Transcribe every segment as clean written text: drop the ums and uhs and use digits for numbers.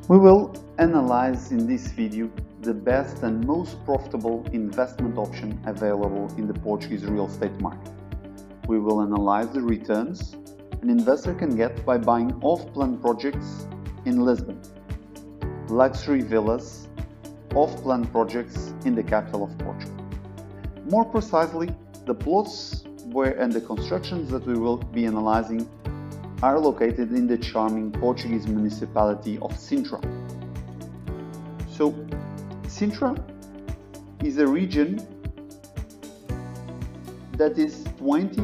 We will analyze in this video the best and most profitable investment option available in the Portuguese real estate market. We will analyze the returns an investor can get by buying off-plan projects in Lisbon, luxury villas, off-plan projects in the capital of Portugal. More precisely, the plots and the constructions that we will be analyzing are located in the charming Portuguese municipality of Sintra. So, Sintra is a region that is 20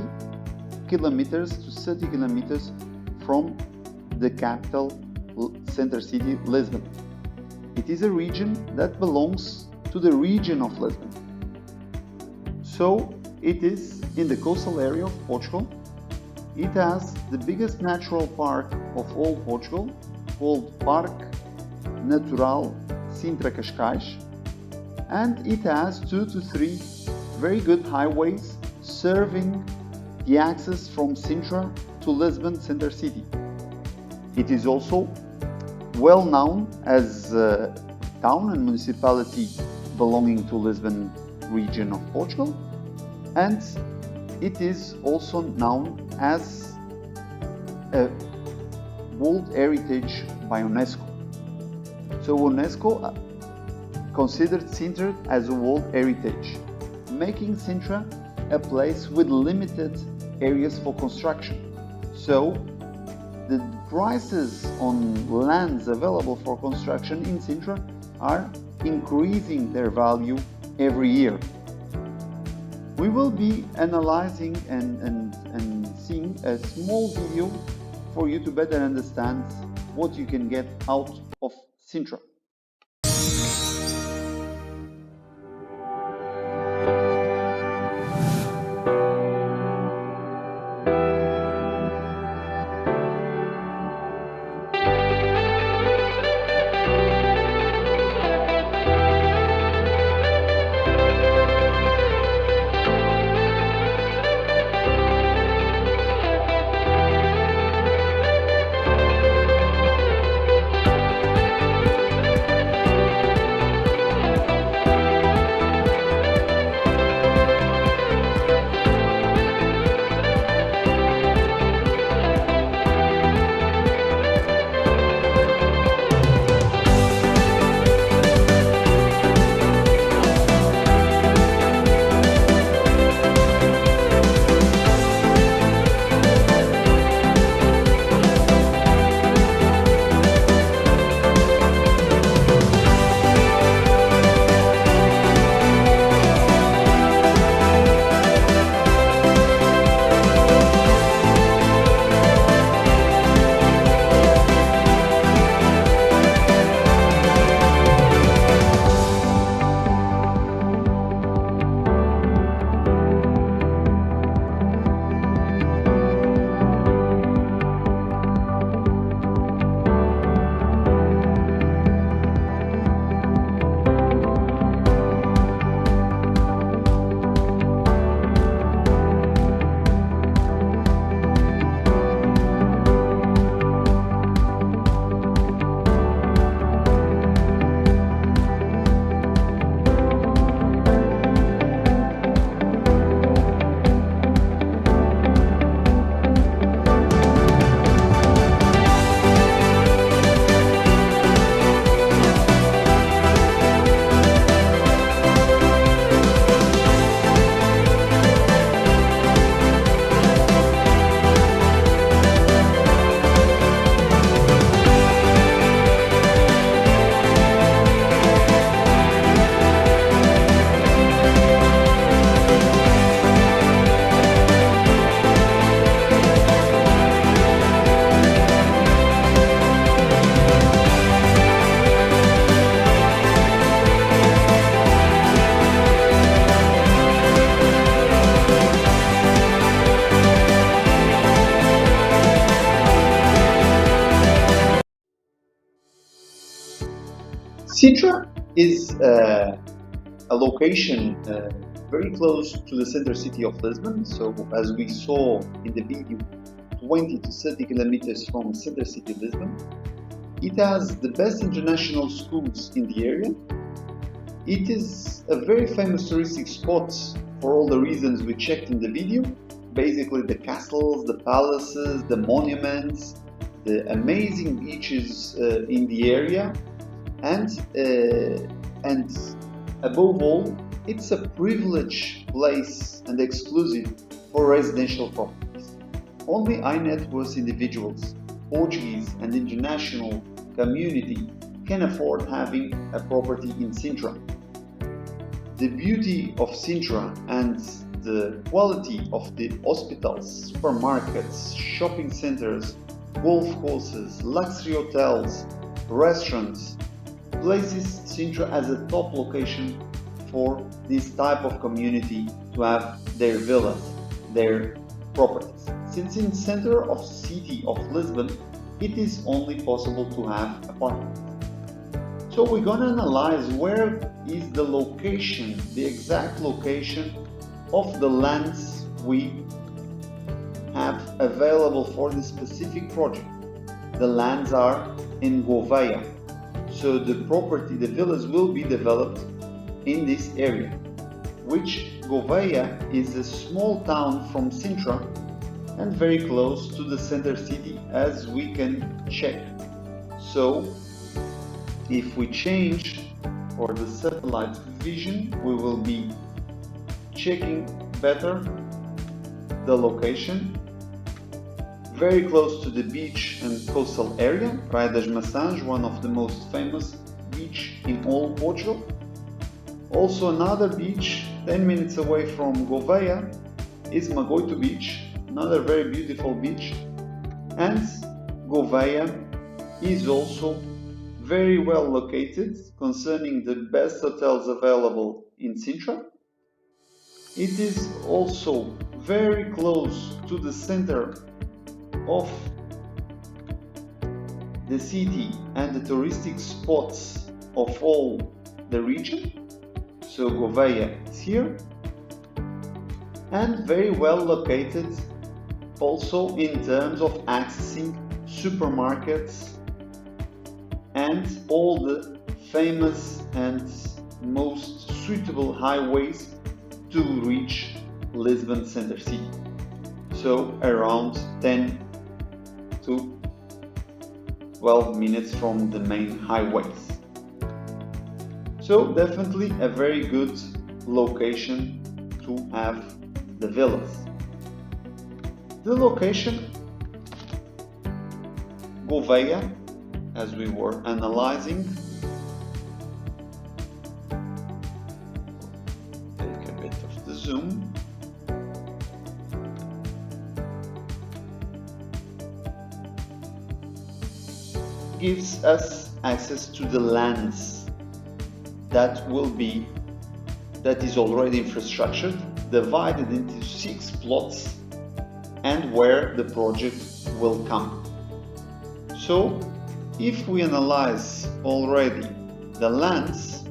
kilometers to 30 kilometers from the capital center city, Lisbon. It is a region that belongs to the region of Lisbon. So, it is in the coastal area of Portugal. It has the biggest natural park of all Portugal, called Parque Natural Sintra Cascais, and it has 2 to 3 very good highways serving the access from Sintra to Lisbon center city. It is also well known as a town and municipality belonging to Lisbon region of Portugal, and it is also known as a World Heritage by UNESCO. So UNESCO considered Sintra as a World Heritage, making Sintra a place with limited areas for construction. So the prices on lands available for construction in Sintra are increasing their value every year. We will be analyzing and seeing a small video for you to better understand what you can get out of Sintra. Sintra is a location very close to the center city of Lisbon. So as we saw in the video, 20 to 30 kilometers from center city Lisbon. It has the best international schools in the area. It is a very famous touristic spot for all the reasons we checked in the video. Basically the castles, the palaces, the monuments, the amazing beaches in the area, and above all, it's a privileged place and exclusive for residential properties. Only high net worth individuals, Portuguese and international community can afford having a property in Sintra. The beauty of Sintra and the quality of the hospitals, supermarkets, shopping centers, golf courses, luxury hotels, restaurants, places Sintra as a top location for this type of community to have their villas, their properties. Since in the center of the city of Lisbon, it is only possible to have apartments. So we're gonna analyze where is the location, the exact location of the lands we have available for this specific project. The lands are in GOUVEIA. So the property, the villas will be developed in this area, which GOUVEIA is a small town from Sintra and very close to the center city, as we can check. So if we change for the satellite vision, we will be checking better the location. Very close to the beach and coastal area, Praia das Maçãs, one of the most famous beach in all Portugal. Also another beach 10 minutes away from GOUVEIA is Magoito Beach, another very beautiful beach. And GOUVEIA is also very well located concerning the best hotels available in Sintra. It is also very close to the center of the city and the touristic spots of all the region. So GOUVEIA is here, and very well located also in terms of accessing supermarkets and all the famous and most suitable highways to reach Lisbon center city. So around 10 to 12 minutes from the main highways. So definitely a very good location to have the villas. The location, GOUVEIA, as we were analyzing, take a bit of the zoom. Gives us access to the lands that is already infrastructured, divided into 6 plots, and where the project will come. So if we analyze already the lands,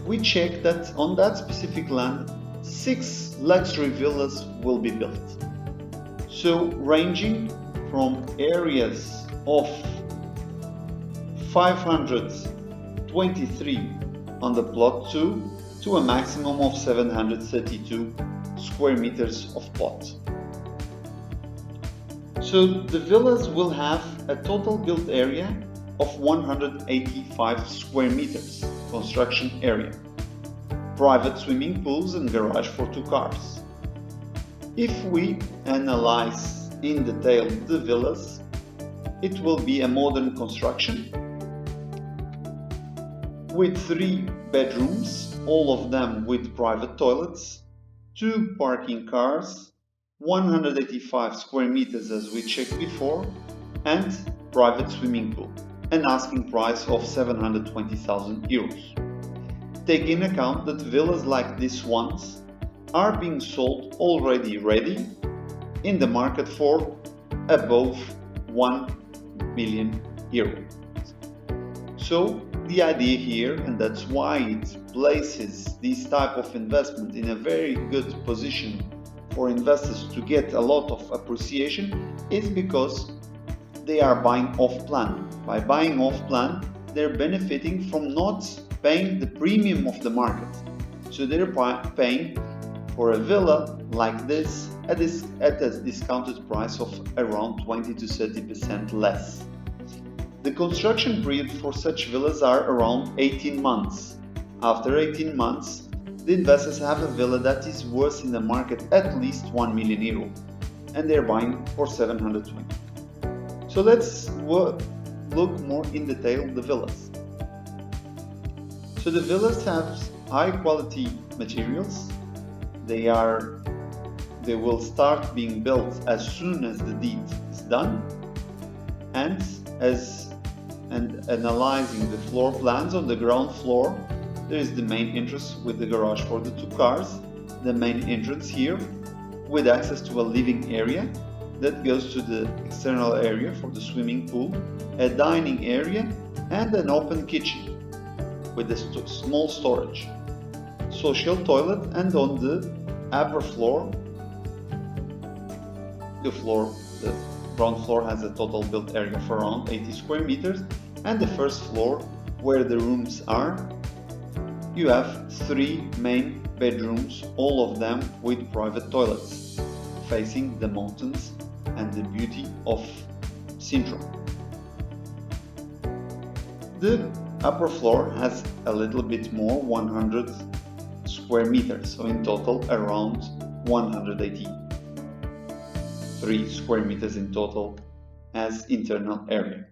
we check that on that specific land 6 luxury villas will be built. So ranging from areas of 523 on the plot 2 to a maximum of 732 square meters of plot. So the villas will have a total built area of 185 square meters construction area, private swimming pools and garage for 2 cars. If we analyze in detail the villas, it will be a modern construction with 3 bedrooms, all of them with private toilets, 2 parking cars, 185 square meters as we checked before, and private swimming pool, an asking price of 720,000 euros. Take in account that villas like these ones are being sold already ready in the market for above 1 million euros. So the idea here, and that's why it places this type of investment in a very good position for investors to get a lot of appreciation, is because they are buying off-plan. By buying off-plan, they're benefiting from not paying the premium of the market. So they're paying for a villa like this at a discounted price of around 20 to 30% less. The construction period for such villas are around 18 months. After 18 months, the investors have a villa that is worth in the market at least 1 million euro, and they're buying for 720. So let's look more in detail the villas. So the villas have high quality materials. They will start being built as soon as the deed is done, and analyzing the floor plans on the ground floor, there is the main entrance with the garage for the 2 cars, the main entrance here with access to a living area that goes to the external area for the swimming pool, a dining area and an open kitchen with a small storage, social toilet, and on the upper floor, the ground floor has a total built area of around 80 square meters, and the first floor, where the rooms are, you have 3 main bedrooms, all of them with private toilets, facing the mountains and the beauty of Sintra. The upper floor has a little bit more, 100 square meters, so in total around 183 square meters in total as internal area,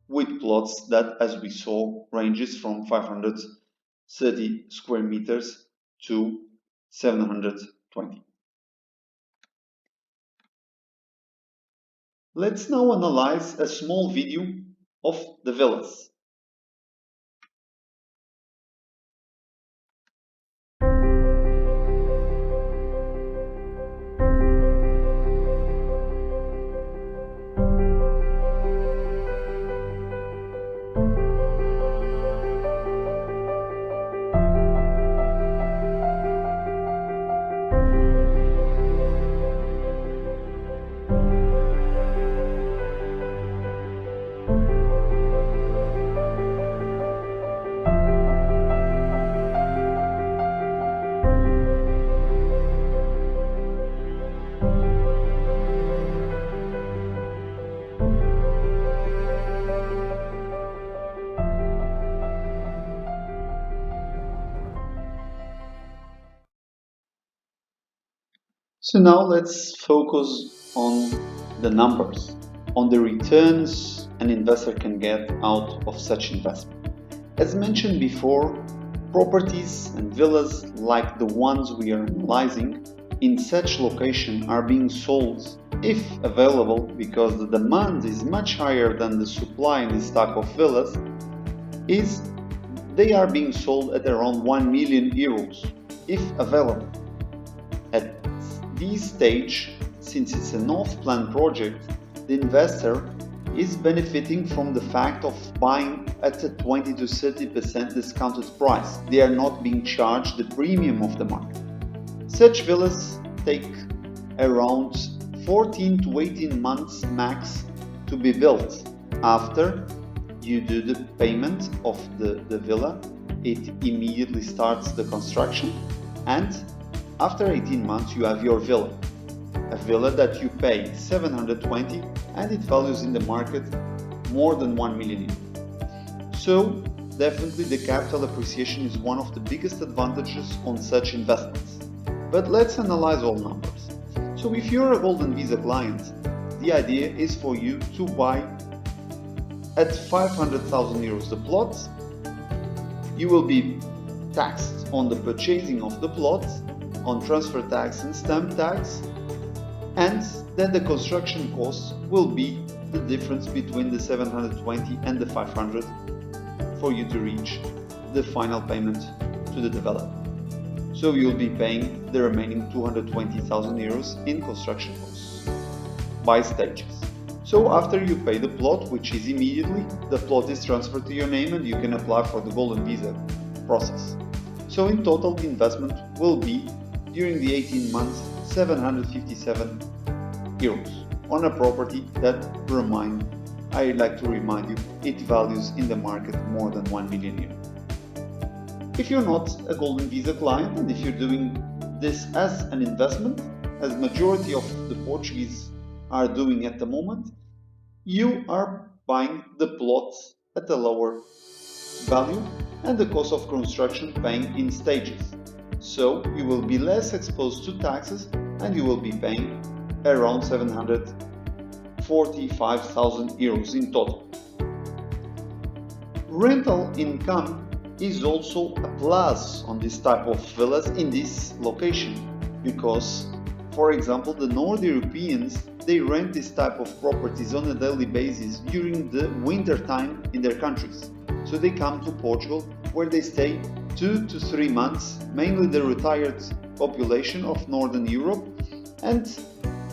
with plots that, as we saw, ranges from 530 square meters to 720. Let's now analyze a small video of the villas. So now let's focus on the numbers, on the returns an investor can get out of such investment. As mentioned before, properties and villas like the ones we are analyzing in such location are being sold, if available, because the demand is much higher than the supply in this type of villas, they are being sold at around 1 million euros, if available. At this stage, since it's an off-plan project, the investor is benefiting from the fact of buying at a 20 to 30% discounted price. They are not being charged the premium of the market. Such villas take around 14 to 18 months max to be built. After you do the payment of the villa, it immediately starts the construction, and after 18 months you have your villa. A villa that you pay 720 and it values in the market more than 1 million. So definitely the capital appreciation is one of the biggest advantages on such investments. But let's analyze all numbers. So if you're a GOUVEIA client, the idea is for you to buy at 500,000 euros the plot. You will be taxed on the purchasing of the plot, on transfer tax and stamp tax, and then the construction costs will be the difference between the 720 and the 500 for you to reach the final payment to the developer. So you'll be paying the remaining 220,000 euros in construction costs by stages. So after you pay the plot, which is immediately, the plot is transferred to your name and you can apply for the GOUVEIA process. So in total the investment will be, during the 18 months, 757 euros on a property that, I like to remind you, it values in the market more than 1 million euros. If you're not a Golden Visa client, and if you're doing this as an investment, as majority of the Portuguese are doing at the moment, you are buying the plots at a lower value and the cost of construction paying in stages. So you will be less exposed to taxes and you will be paying around 745,000 euros in total. Rental income is also a plus on this type of villas in this location because, for example, the North Europeans, they rent this type of properties on a daily basis during the winter time in their countries. So they come to Portugal where they stay 2 to 3 months, mainly the retired population of Northern Europe, and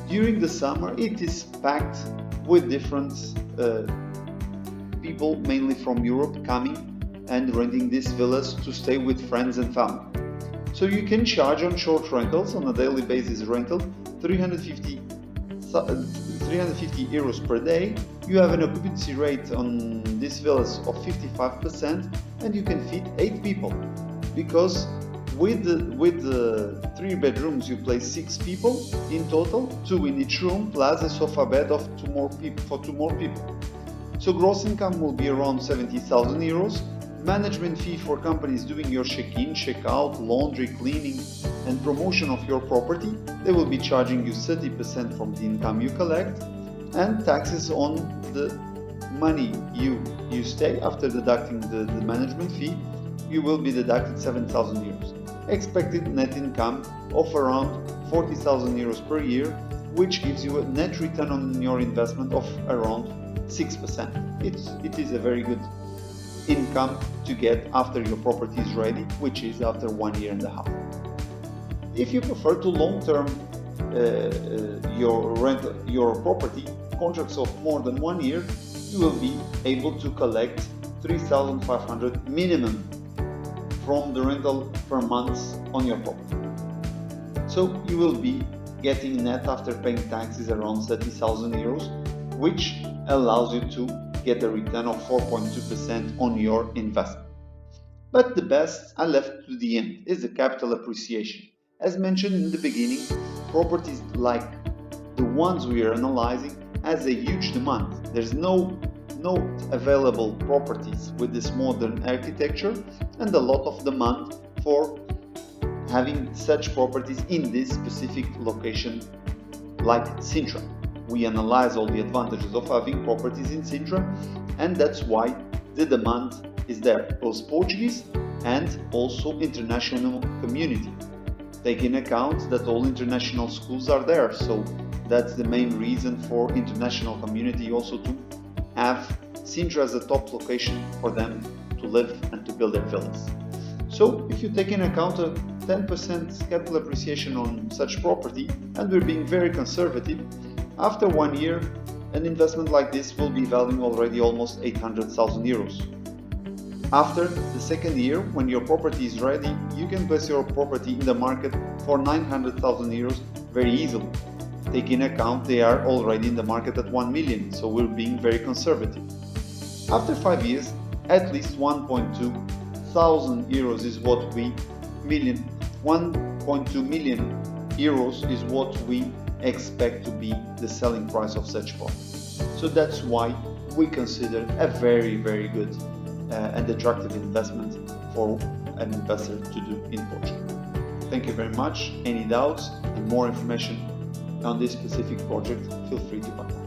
during the summer it is packed with different people, mainly from Europe, coming and renting these villas to stay with friends and family. So you can charge on short rentals, on a daily basis rental, 350 euros per day. You have an occupancy rate on these villas of 55% and you can fit 8 people, because with the 3 bedrooms you place 6 people in total, 2 in each room plus a sofa bed of 2 more people. So gross income will be around 70,000 euros. Management fee for companies doing your check-in, check-out, laundry, cleaning and promotion of your property, they will be charging you 30% from the income you collect, and taxes on the money you stay. After deducting the management fee, you will be deducted 7,000 euros. Expected net income of around 40,000 euros per year, which gives you a net return on your investment of around 6%. It is a very good income to get after your property is ready, which is after 1 year and a half. If you prefer to long-term your property, contracts of more than 1 year, you will be able to collect 3,500 minimum from the rental per month on your property. So you will be getting net after paying taxes around 30,000 euros, which allows you to get a return of 4.2% on your investment. But the best I left to the end is the capital appreciation. As mentioned in the beginning, properties like the ones we are analyzing has a huge demand. There's no available properties with this modern architecture and a lot of demand for having such properties in this specific location like Sintra. We analyze all the advantages of having properties in Sintra, and that's why the demand is there, both Portuguese and also international community. Take in account that all international schools are there, so that's the main reason for international community also to have Sintra as a top location for them to live and to build their villas. So if you take in account a 10% capital appreciation on such property, and we're being very conservative, after 1 year, an investment like this will be valuing already almost 800,000 euros. After the second year, when your property is ready, you can place your property in the market for 900,000 euros very easily. Take in account they are already in the market at 1 million, so we're being very conservative. After 5 years, at least 1.2 thousand euros is what 1.2 million euros is what we expect to be the selling price of such property. So that's why we consider a very, very good and attractive investment for an investor to do in Portugal. Thank you very much. Any doubts and more information on this specific project, feel free to contact.